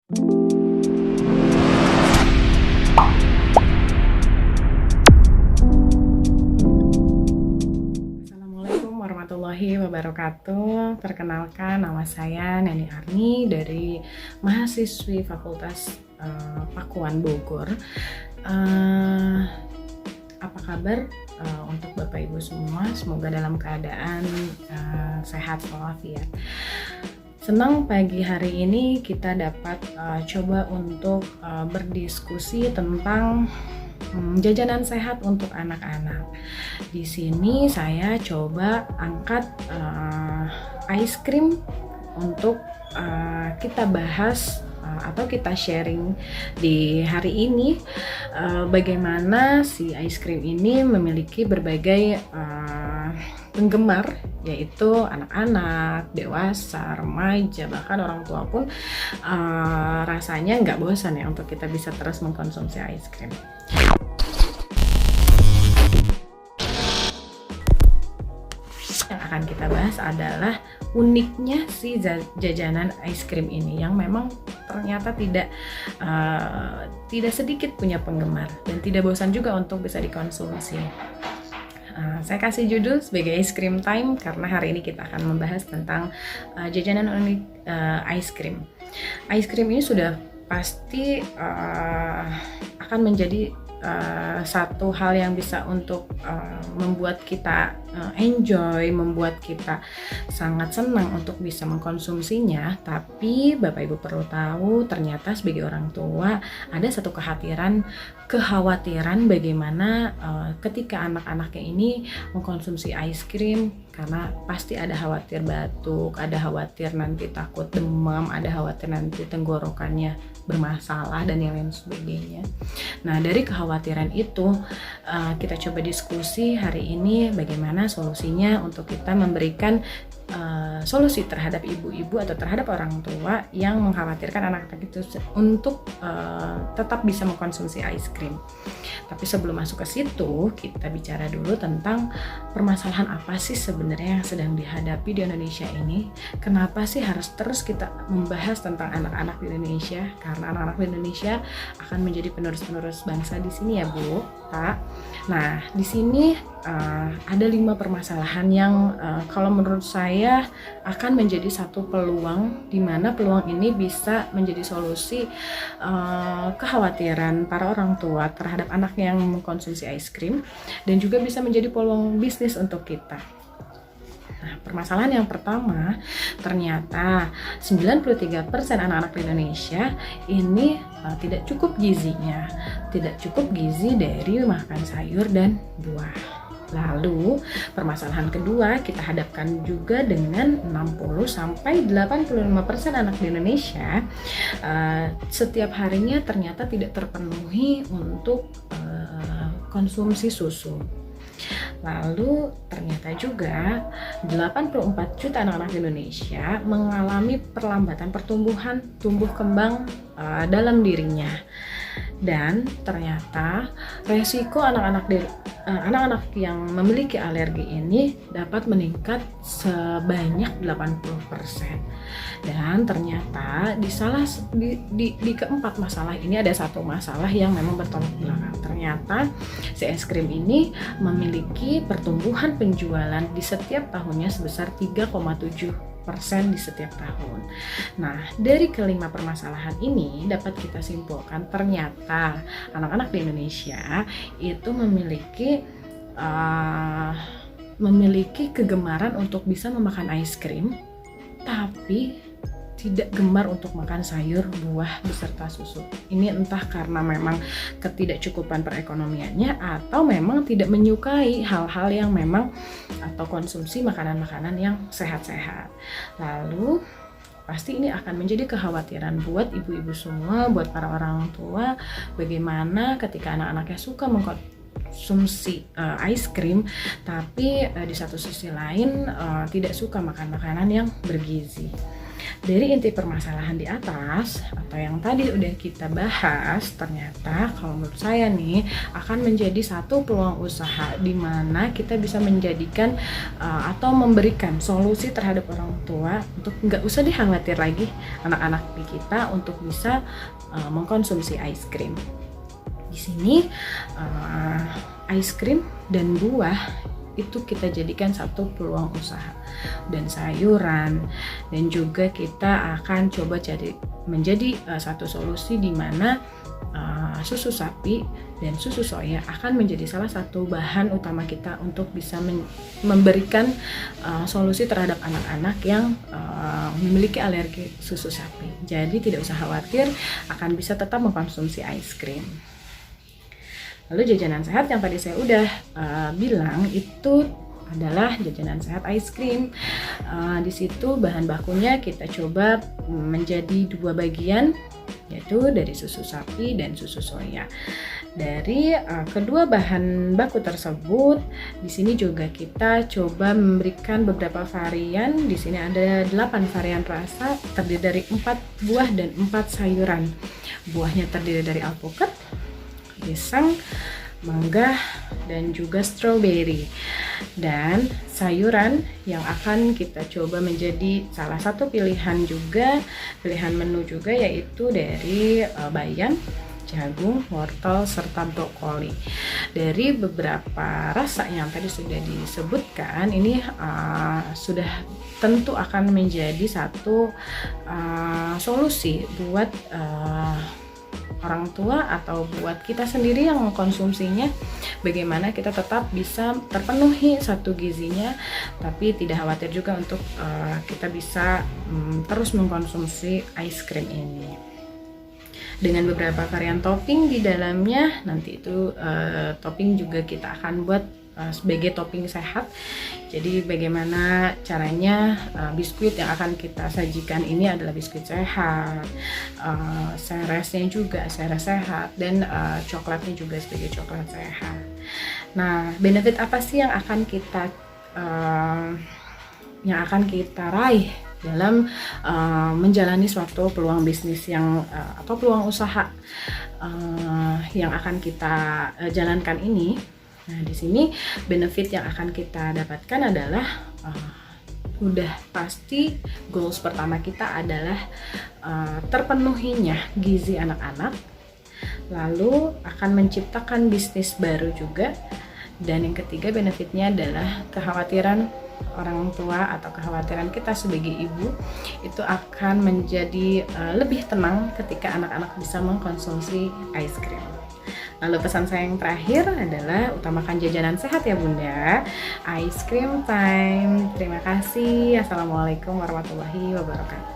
Assalamualaikum warahmatullahi wabarakatuh. Perkenalkan, nama saya Neni Arni dari mahasiswi Fakultas Pakuan Bogor. Apa kabar untuk Bapak Ibu semua? Semoga dalam keadaan sehat walafiat. Senang pagi hari ini kita dapat coba untuk berdiskusi tentang jajanan sehat untuk anak-anak. Di sini saya coba angkat ice cream untuk kita bahas atau kita sharing di hari ini, bagaimana si ice cream ini memiliki berbagai penggemar, yaitu anak-anak, dewasa, remaja, bahkan orang tua pun rasanya nggak bosan ya untuk kita bisa terus mengkonsumsi ice cream. Yang akan kita bahas adalah uniknya si jajanan ice cream ini yang memang ternyata tidak sedikit punya penggemar dan tidak bosan juga untuk bisa dikonsumsi. Saya kasih judul sebagai Ice Cream Time karena hari ini kita akan membahas tentang jajanan unik ice cream. Ice cream ini sudah pasti akan menjadi satu hal yang bisa untuk membuat kita enjoy, membuat kita sangat senang untuk bisa mengkonsumsinya. Tapi Bapak Ibu perlu tahu, ternyata sebagai orang tua ada satu kekhawatiran bagaimana ketika anak-anaknya ini mengkonsumsi ice cream, karena pasti ada khawatir batuk, ada khawatir nanti takut demam, ada khawatir nanti tenggorokannya bermasalah dan yang lain sebagainya. Nah, dari kekhawatiran itu kita coba diskusi hari ini bagaimana solusinya untuk kita memberikan solusi terhadap ibu-ibu atau terhadap orang tua yang mengkhawatirkan anak-anak itu untuk tetap bisa mengkonsumsi ice cream. Tapi sebelum masuk ke situ, kita bicara dulu tentang permasalahan apa sih sebenarnya yang sedang dihadapi di Indonesia ini. Kenapa sih harus terus kita membahas tentang anak-anak di Indonesia? Karena anak-anak di Indonesia akan menjadi penerus-penerus bangsa di sini ya Bu, Pak. Nah, di sini ada 5 permasalahan yang kalau menurut saya akan menjadi satu peluang, di mana peluang ini bisa menjadi solusi kekhawatiran para orang tua terhadap anak yang mengkonsumsi ice cream dan juga bisa menjadi peluang bisnis untuk kita. Nah, permasalahan yang pertama, ternyata 93% anak-anak di Indonesia ini tidak cukup gizinya, tidak cukup gizi dari makan sayur dan buah. Lalu, permasalahan kedua kita hadapkan juga dengan 60-85% anak di Indonesia setiap harinya ternyata tidak terpenuhi untuk konsumsi susu. Lalu ternyata juga 84 juta anak-anak di Indonesia mengalami perlambatan pertumbuhan tumbuh kembang dalam dirinya. Dan ternyata resiko anak-anak yang memiliki alergi ini dapat meningkat sebanyak 80%. Dan ternyata di keempat masalah ini ada satu masalah yang memang bertolak belakang. Ternyata si es krim ini memiliki pertumbuhan penjualan di setiap tahunnya sebesar 3,7% di setiap tahun. Nah, dari kelima permasalahan ini dapat kita simpulkan ternyata anak-anak di Indonesia itu memiliki kegemaran untuk bisa memakan ice cream, tapi tidak gemar untuk makan sayur, buah beserta susu. Ini entah karena memang ketidakcukupan perekonomiannya atau memang tidak menyukai hal-hal yang memang atau konsumsi makanan-makanan yang sehat-sehat. Lalu pasti ini akan menjadi kekhawatiran buat ibu-ibu semua, buat para orang tua, bagaimana ketika anak-anaknya suka mengkonsumsi ice cream, tapi di satu sisi lain tidak suka makan makanan yang bergizi. Dari inti permasalahan di atas atau yang tadi udah kita bahas, ternyata kalau menurut saya nih akan menjadi satu peluang usaha di mana kita bisa menjadikan atau memberikan solusi terhadap orang tua untuk nggak usah dikhawatir lagi anak-anak kita untuk bisa mengkonsumsi ice cream. Di sini ice cream dan buah itu kita jadikan satu peluang usaha, dan sayuran, dan juga kita akan coba menjadi satu solusi di mana susu sapi dan susu soya akan menjadi salah satu bahan utama kita untuk bisa memberikan solusi terhadap anak-anak yang memiliki alergi susu sapi. Jadi tidak usah khawatir, akan bisa tetap mengkonsumsi ice cream. Lalu jajanan sehat yang tadi saya udah bilang itu adalah jajanan sehat ice cream. Di situ bahan bakunya kita coba menjadi 2 bagian, yaitu dari susu sapi dan susu soya. Dari kedua bahan baku tersebut, di sini juga kita coba memberikan beberapa varian. Di sini ada 8 varian rasa, terdiri dari 4 buah dan 4 sayuran. Buahnya terdiri dari alpukat, pisang, mangga, dan juga stroberi. Dan sayuran yang akan kita coba menjadi salah satu pilihan menu juga, yaitu dari bayam, jagung, wortel, serta brokoli. Dari beberapa rasa yang tadi sudah disebutkan, ini sudah tentu akan menjadi satu solusi buat orang tua atau buat kita sendiri yang mengkonsumsinya, bagaimana kita tetap bisa terpenuhi satu gizinya, tapi tidak khawatir juga untuk kita bisa terus mengkonsumsi ice cream ini dengan beberapa varian topping di dalamnya. Nanti itu topping juga kita akan buat sebagai topping sehat. Jadi bagaimana caranya biskuit yang akan kita sajikan ini adalah biskuit sehat, seresnya juga seres sehat, dan coklatnya juga sebagai coklat sehat. Nah, benefit apa sih yang akan kita raih dalam menjalani suatu peluang bisnis atau peluang usaha yang akan kita jalankan ini? Nah, di sini benefit yang akan kita dapatkan adalah udah pasti goals pertama kita adalah terpenuhinya gizi anak-anak, lalu akan menciptakan bisnis baru juga, dan yang ketiga benefitnya adalah kekhawatiran orang tua atau kekhawatiran kita sebagai ibu itu akan menjadi lebih tenang ketika anak-anak bisa mengkonsumsi ice cream. Lalu pesan saya yang terakhir adalah utamakan jajanan sehat ya Bunda. Ice cream time. Terima kasih. Assalamualaikum warahmatullahi wabarakatuh.